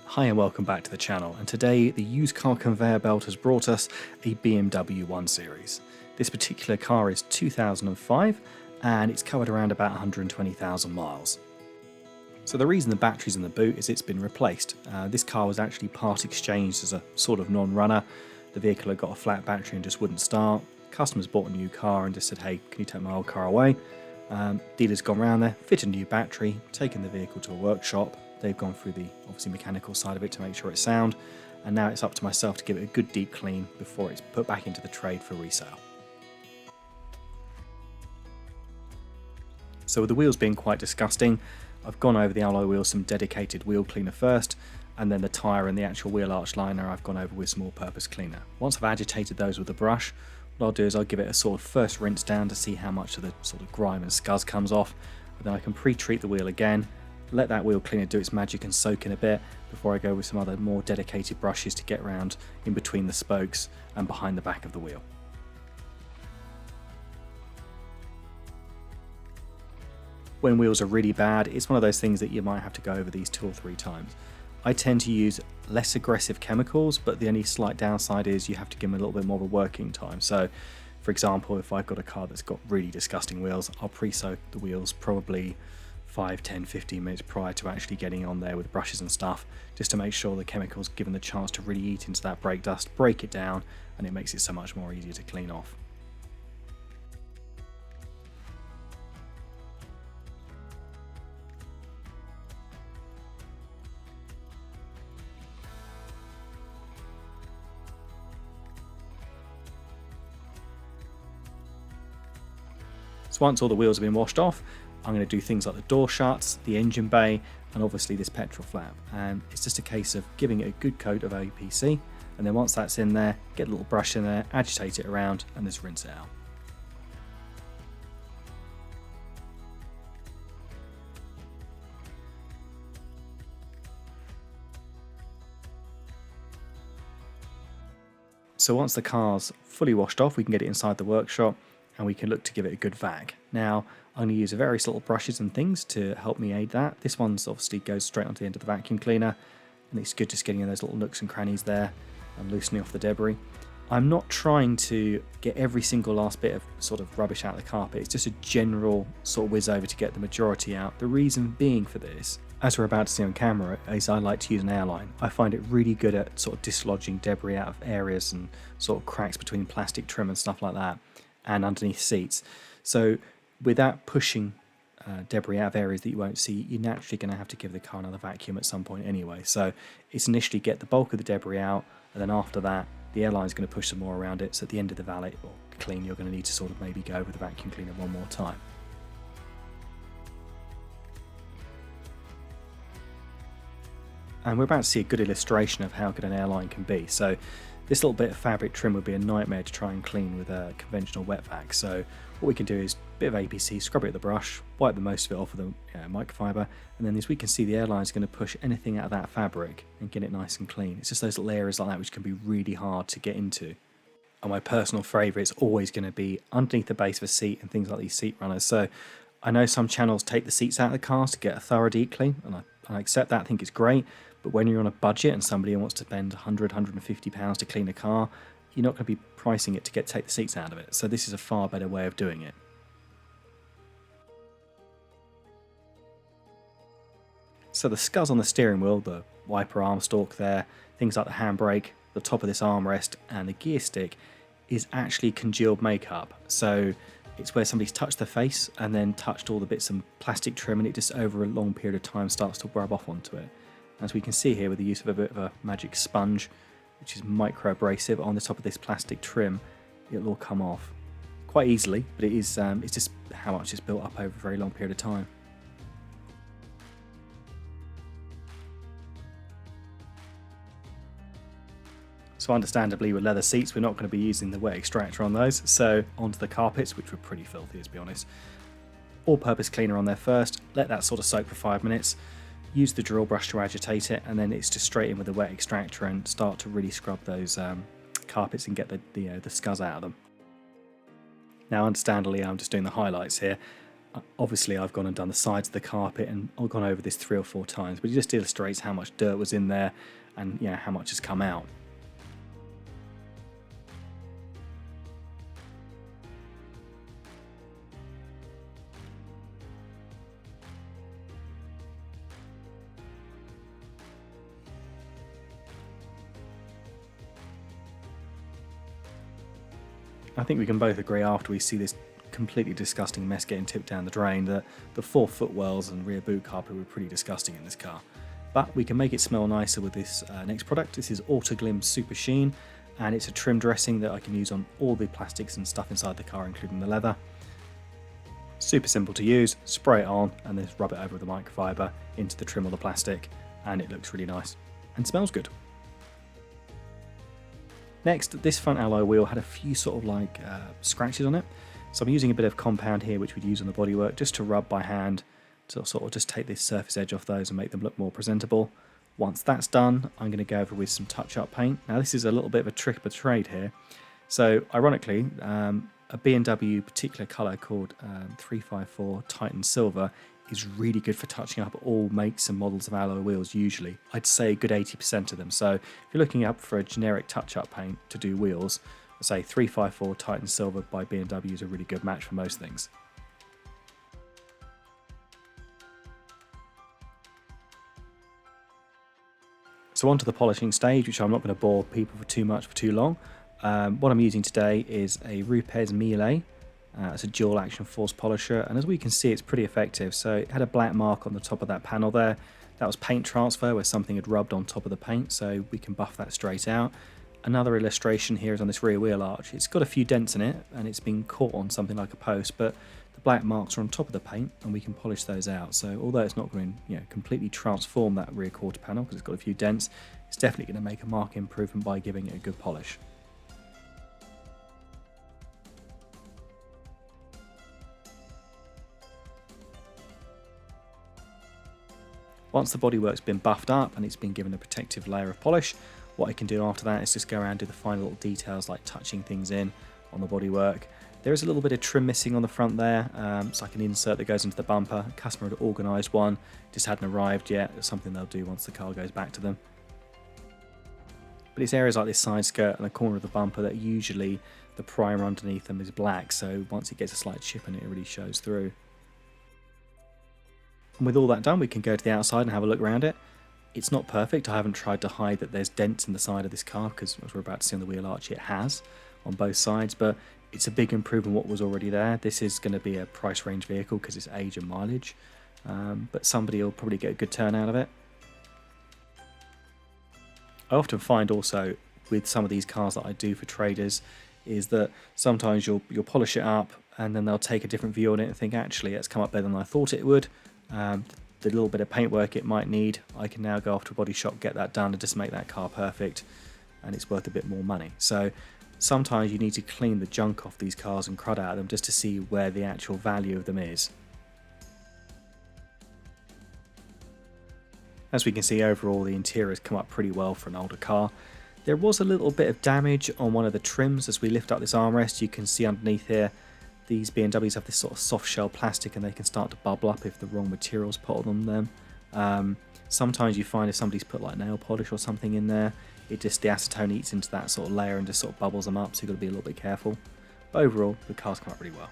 Hi and welcome back to the channel, and today the used car conveyor belt has brought us a BMW 1 Series. This particular car is 2005 and it's covered around about 120,000 miles. So the reason the battery's in the boot is it's been replaced. This car was actually part exchanged as a sort of non-runner. The vehicle had got a flat battery and just wouldn't start. Customers bought a new car and just said, hey, can you take my old car away? Dealer's gone around there, fitted a new battery, taken the vehicle to a workshop. They've gone through the obviously mechanical side of it to make sure it's sound, and now it's up to myself to give it a good deep clean before it's put back into the trade for resale. So with the wheels being quite disgusting, I've gone over the alloy wheels some dedicated wheel cleaner first, and then the tyre and the actual wheel arch liner I've gone over with some all-purpose cleaner. Once I've agitated those with a brush, what I'll do is I'll give it a sort of first rinse down to see how much of the sort of grime and scuzz comes off, and then I can pre-treat the wheel again, let that wheel cleaner do its magic and soak in a bit before I go with some other more dedicated brushes to get around in between the spokes and behind the back of the wheel. When wheels are really bad, it's one of those things that you might have to go over these 2 or 3 times. I tend to use less aggressive chemicals, but the only slight downside is you have to give them a little bit more of a working time. So for example, if I've got a car that's got really disgusting wheels, I'll pre-soak the wheels probably 5, 10, 15 minutes prior to actually getting on there with brushes and stuff, just to make sure the chemical's given the chance to really eat into that brake dust, break it down, and it makes it so much more easier to clean off. So once all the wheels have been washed off, I'm going to do things like the door shuts, the engine bay, and obviously this petrol flap. And it's just a case of giving it a good coat of APC, and then once that's in there, get a little brush in there, agitate it around, and just rinse it out. So once the car's fully washed off, we can get it inside the workshop and we can look to give it a good vac. Now, I'm going to use various little brushes and things to help me aid that. This one's obviously goes straight onto the end of the vacuum cleaner, and it's good just getting in those little nooks and crannies there and loosening off the debris. I'm not trying to get every single last bit of sort of rubbish out of the carpet. It's just a general sort of whiz over to get the majority out. The reason being for this, as we're about to see on camera, is I like to use an airline. I find it really good at sort of dislodging debris out of areas and sort of cracks between plastic trim and stuff like that, and underneath seats. So without pushing debris out of areas that you won't see, you're naturally going to have to give the car another vacuum at some point anyway. So it's initially get the bulk of the debris out, and then after that the airline is going to push some more around it. So at the end of the valet or clean, you're going to need to sort of maybe go with the vacuum cleaner one more time. And we're about to see a good illustration of how good an airline can be. So this little bit of fabric trim would be a nightmare to try and clean with a conventional wet vac. So what we can do is a bit of APC, scrub it with the brush, wipe the most of it off with the microfiber, and then as we can see, the airline is going to push anything out of that fabric and get it nice and clean. It's just those little areas like that which can be really hard to get into. And my personal favourite is always going to be underneath the base of a seat and things like these seat runners. So I know some channels take the seats out of the cars to get a thorough deep clean, and I accept that, I think it's great. But when you're on a budget and somebody wants to spend £100, £150 to clean a car, you're not going to be pricing it to take the seats out of it. So this is a far better way of doing it. So the scuzz on the steering wheel, the wiper arm stalk there, things like the handbrake, the top of this armrest and the gear stick is actually congealed makeup. So it's where somebody's touched the face and then touched all the bits of plastic trim, and it just over a long period of time starts to rub off onto it. As we can see here, with the use of a bit of a magic sponge, which is micro abrasive on the top of this plastic trim, it'll all come off quite easily, but it's just how much it's built up over a very long period of time. So understandably with leather seats, we're not going to be using the wet extractor on those, so onto the carpets, which were pretty filthy, to be honest. All-purpose cleaner on there first, let that sort of soak for 5 minutes. Use the drill brush to agitate it, and then it's just straight in with the wet extractor and start to really scrub those carpets and get the scuzz out of them. Now understandably I'm just doing the highlights here. Obviously I've gone and done the sides of the carpet and I've gone over this 3 or 4 times, but it just illustrates how much dirt was in there and how much has come out. I think we can both agree after we see this completely disgusting mess getting tipped down the drain that the 4 footwells and rear boot carpet were pretty disgusting in this car. But we can make it smell nicer with this next product. This is Autoglim Super Sheen, and it's a trim dressing that I can use on all the plastics and stuff inside the car, including the leather. Super simple to use, spray it on and then rub it over with the microfiber into the trim or the plastic, and it looks really nice and smells good. Next, this front alloy wheel had a few sort of like scratches on it, so I'm using a bit of compound here which we'd use on the bodywork just to rub by hand to sort of just take this surface edge off those and make them look more presentable. Once that's done, I'm going to go over with some touch-up paint. Now this is a little bit of a trick of the trade here. So ironically, a BMW particular colour called 354 Titan Silver is really good for touching up all makes and models of alloy wheels usually. I'd say a good 80% of them. So if you're looking up for a generic touch-up paint to do wheels, I'd say 354 Titan Silver by BMW is a really good match for most things. So on to the polishing stage, which I'm not going to bore people for too long. What I'm using today is a Rupes Miele. It's a dual action force polisher, and as we can see it's pretty effective. So it had a black mark on the top of that panel there. That was paint transfer where something had rubbed on top of the paint, so we can buff that straight out. Another illustration here is on this rear wheel arch. It's got a few dents in it and it's been caught on something like a post, but the black marks are on top of the paint and we can polish those out. So although it's not going to completely transform that rear quarter panel because it's got a few dents, it's definitely going to make a marked improvement by giving it a good polish. Once the bodywork's been buffed up and it's been given a protective layer of polish, what I can do after that is just go around and do the final little details like touching things in on the bodywork. There is a little bit of trim missing on the front there, it's like an insert that goes into the bumper. The customer had organised one, just hadn't arrived yet. It's something they'll do once the car goes back to them. But it's areas like this side skirt and the corner of the bumper that usually the primer underneath them is black, so once it gets a slight chip in it, it really shows through. And with all that done, we can go to the outside and have a look around it. It's not perfect. I haven't tried to hide that there's dents in the side of this car because, as we're about to see on the wheel arch, it has on both sides, but it's a big improvement on what was already there. This is going to be a price range vehicle because it's age and mileage, but somebody will probably get a good turn out of it. I often find also with some of these cars that I do for traders is that sometimes you'll polish it up and then they'll take a different view on it and think, actually, it's come up better than I thought it would. The little bit of paintwork it might need, I can now go off to a body shop, get that done and just make that car perfect, and it's worth a bit more money. So sometimes you need to clean the junk off these cars and crud out of them just to see where the actual value of them is. As we can see, overall the interior has come up pretty well for an older car. There was a little bit of damage on one of the trims. As we lift up this armrest, you can see underneath here these BMWs have this sort of soft shell plastic and they can start to bubble up if the wrong material's put on them. Sometimes you find if somebody's put like nail polish or something in there, the acetone eats into that sort of layer and just sort of bubbles them up, so you've got to be a little bit careful. But overall, the car's come up really well.